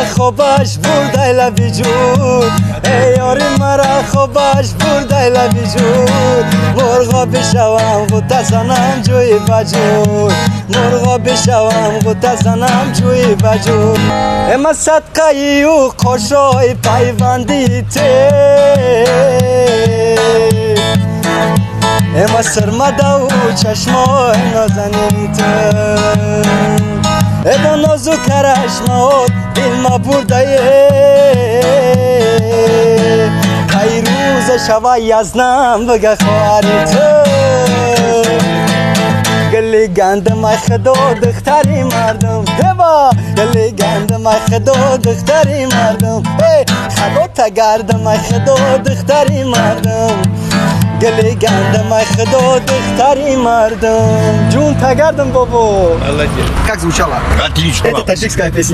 خوبش بردای لبی جود ای یاری مرا خوبش بردای لبی جود مرغا بشوم غوطه زنم جوی بجود مرغا بشوم غوطه زنم جوی بجود اما صدقه و قشای پیوندی ته اما سرمده و چشمای نازنین ته ابا نازو کرشمات دل ما برده ای روز شوه یزنم بگه خواری تو گلی گندم ای خدا دختری مردم دبا گلی گندم ای خدا دختری مردم خدا تگردم ای خدا دختری مردم گلی گندم ای خدا دختری مردم جون تگردم بابا Как звучало? Отлично. Это таджикская песня.